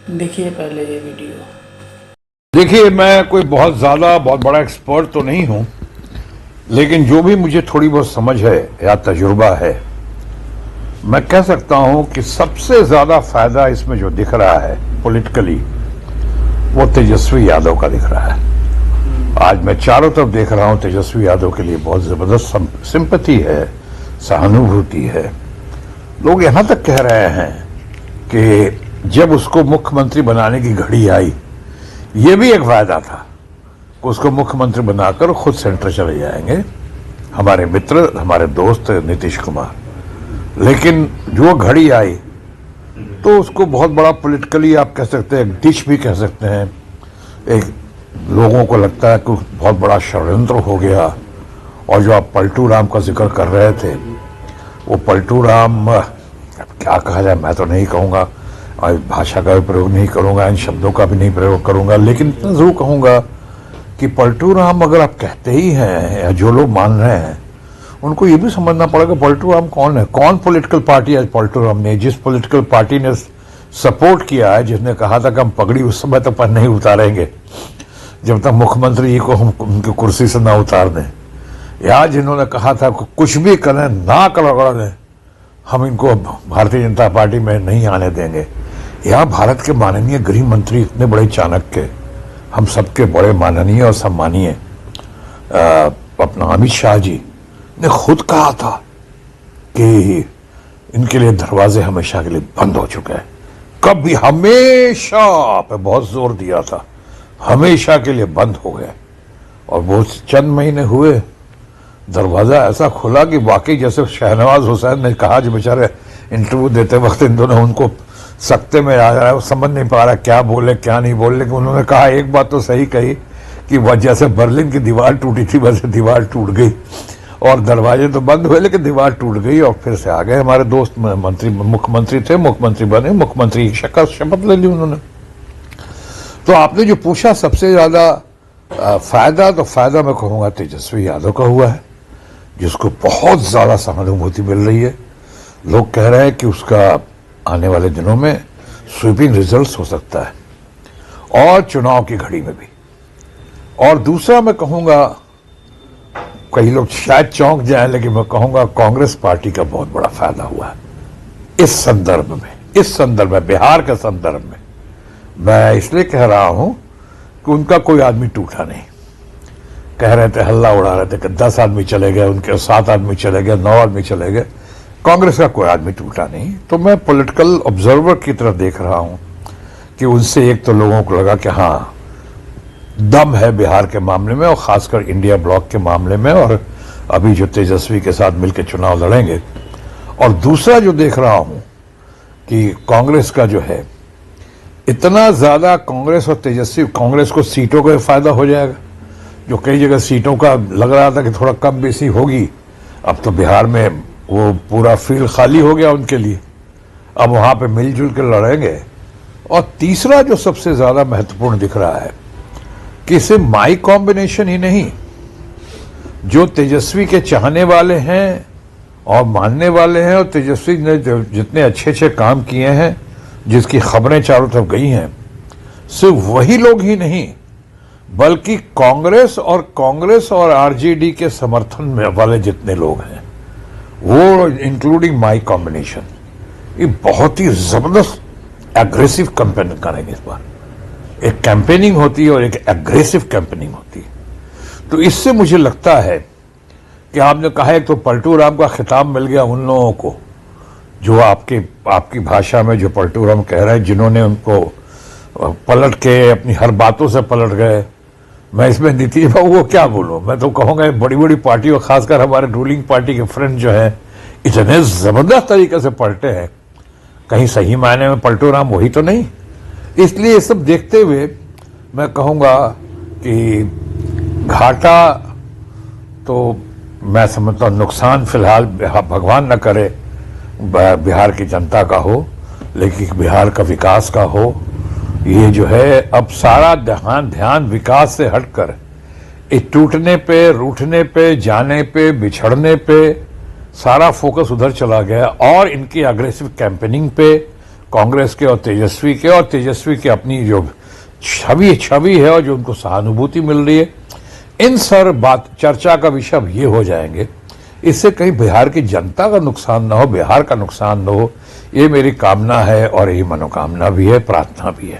देखिए पहले ये वीडियो। देखिए, मैं कोई बहुत बड़ा एक्सपर्ट तो नहीं हूं, लेकिन जो भी मुझे थोड़ी बहुत समझ है या तजुर्बा है, मैं कह सकता हूं कि सबसे ज्यादा फायदा इसमें जो दिख रहा है पॉलिटिकली, वो तेजस्वी यादव का दिख रहा है। आज मैं चारों तरफ देख रहा हूं, तेजस्वी यादव के लिए बहुत जबरदस्त सिंपैथी है, सहानुभूति है। लोग यहां तक कह रहे हैं कि जब उसको मुख्यमंत्री बनाने की घड़ी आई, ये भी एक फायदा था कि उसको मुख्यमंत्री बनाकर खुद सेंटर चले जाएंगे, हमारे मित्र, हमारे दोस्त नीतीश कुमार। लेकिन जो घड़ी आई तो उसको बहुत बड़ा पॉलिटिकली आप कह सकते हैं, एक डिश भी कह सकते हैं। एक लोगों को लगता है कि बहुत बड़ा षड्यंत्र हो गया। और जो आप पलटू राम का जिक्र कर रहे थे, वो पलटू राम क्या कहा जाए, मैं तो नहीं कहूँगा, और भाषा का भी प्रयोग नहीं करूँगा, इन शब्दों का भी नहीं प्रयोग करूँगा, लेकिन इतना जरूर कहूँगा कि पलटू राम अगर आप कहते ही हैं, या जो लोग मान रहे हैं, उनको ये भी समझना पड़ेगा पलटू राम कौन है। कौन पॉलिटिकल पार्टी आज पलटू राम ने, जिस पॉलिटिकल पार्टी ने सपोर्ट किया है, जिसने कहा था कि हम पगड़ी उस समय तक पर नहीं उतारेंगे जब तक मुख्यमंत्री जी को हम उनकी कुर्सी से ना उतार दें, या जिन्होंने कहा था कि कुछ भी करें, ना रगड़ दें, हम इनको भारतीय जनता पार्टी में नहीं आने देंगे, या भारत के माननीय गृह मंत्री इतने बड़े चाणक्य, हम सबके बड़े माननीय और सम्मानीय अपना अमित शाह जी ने खुद कहा था कि इनके लिए दरवाजे हमेशा के लिए बंद हो चुके हैं। कभी हमेशा पे बहुत जोर दिया था, हमेशा के लिए बंद हो गए। और वो चंद महीने हुए, दरवाजा ऐसा खुला कि वाकई जैसे शहनवाज हुसैन ने कहा, जो बेचारे इंटरव्यू देते वक्त इन दोनों उनको सकते में आ रहा है, वो समझ नहीं पा रहा क्या बोले क्या नहीं बोले, लेकिन उन्होंने कहा एक बात तो सही कही कि वह जैसे बर्लिन की दीवार टूटी थी वैसे दीवार टूट गई, और दरवाजे तो बंद हुए लेकिन दीवार टूट गई, और फिर से आ गए हमारे दोस्त मंत्री, मुख्यमंत्री थे, मुख्यमंत्री बने, मुख्यमंत्री की शपथ ले ली उन्होंने। तो आपने जो पूछा सबसे ज्यादा फायदा, तो फायदा मैं कहूँगा तेजस्वी यादव का हुआ है, जिसको बहुत ज्यादा सहानुभूति मिल रही है। लोग कह रहे हैं कि उसका आने वाले दिनों में स्वीपिंग रिजल्ट्स हो सकता है, और चुनाव की घड़ी में भी। और दूसरा मैं कहूँगा, कई लोग शायद चौंक जाए, लेकिन मैं कहूँगा कांग्रेस पार्टी का बहुत बड़ा फायदा हुआ है इस संदर्भ में, बिहार के संदर्भ में। मैं इसलिए कह रहा हूं कि उनका कोई आदमी टूटा नहीं। कह रहे थे, हल्ला उड़ा रहे थे कि 10 आदमी चले गए, उनके 7 आदमी चले गए, 9 आदमी चले गए, कांग्रेस का कोई आदमी टूटा नहीं। तो मैं पॉलिटिकल ऑब्जर्वर की तरफ देख रहा हूं कि उनसे एक तो लोगों को लगा कि हाँ, दम है बिहार के मामले में, और खासकर इंडिया ब्लॉक के मामले में, और अभी जो तेजस्वी के साथ मिलकर चुनाव लड़ेंगे। और दूसरा जो देख रहा हूं कि कांग्रेस का जो है, इतना ज्यादा कांग्रेस और तेजस्वी, कांग्रेस को सीटों का फायदा हो जाएगा, जो कई जगह सीटों का लग रहा था कि थोड़ा कम बेसी होगी, अब तो बिहार में वो पूरा फील्ड खाली हो गया उनके लिए, अब वहां पे मिलजुल कर लड़ेंगे। और तीसरा जो सबसे ज्यादा महत्वपूर्ण दिख रहा है कि सिर्फ माई कॉम्बिनेशन ही नहीं, जो तेजस्वी के चाहने वाले हैं और मानने वाले हैं, और तेजस्वी ने जितने अच्छे अच्छे काम किए हैं, जिसकी खबरें चारों तरफ गई हैं, सिर्फ वही लोग ही नहीं, बल्कि कांग्रेस और आरजेडी के समर्थन में वाले जितने लोग हैं, वो इंक्लूडिंग माई कॉम्बिनेशन, ये बहुत ही जबरदस्त एग्रेसिव कैंपेनिंग करेंगे इस बार। एक कैंपेनिंग होती है और एक एग्रेसिव कैंपेनिंग होती है। तो इससे मुझे लगता है कि आपने कहा है तो पलटू राम का खिताब मिल गया उन लोगों को, जो आपकी भाषा में जो पलटू राम कह रहे हैं, जिन्होंने उनको पलट के अपनी हर बातों से पलट गए। मैं इसमें नीतीश बाबू को क्या बोलूं, मैं तो कहूंगा बड़ी बड़ी पार्टी और खासकर हमारे रूलिंग पार्टी के फ्रेंड जो है, इतने जबरदस्त तरीके से पलटे हैं, कहीं सही मायने में पलटू राम वही तो नहीं। इसलिए ये सब देखते हुए मैं कहूंगा कि घाटा तो मैं समझता हूं, नुकसान फिलहाल भगवान न करे बिहार की जनता का हो, लेकिन बिहार का विकास का हो। ये जो है अब सारा ध्यान विकास से हटकर इस टूटने पे, रूठने पे, जाने पे, बिछड़ने पे सारा फोकस उधर चला गया, और इनकी अग्रेसिव कैंपेनिंग पे, कांग्रेस के और तेजस्वी के अपनी जो छवि है और जो उनको सहानुभूति मिल रही है, इन सर बात चर्चा का विषय ये हो जाएंगे। इससे कहीं बिहार की जनता का नुकसान ना हो, बिहार का नुकसान ना हो, ये मेरी कामना है और यही मनोकामना भी है, प्रार्थना भी है।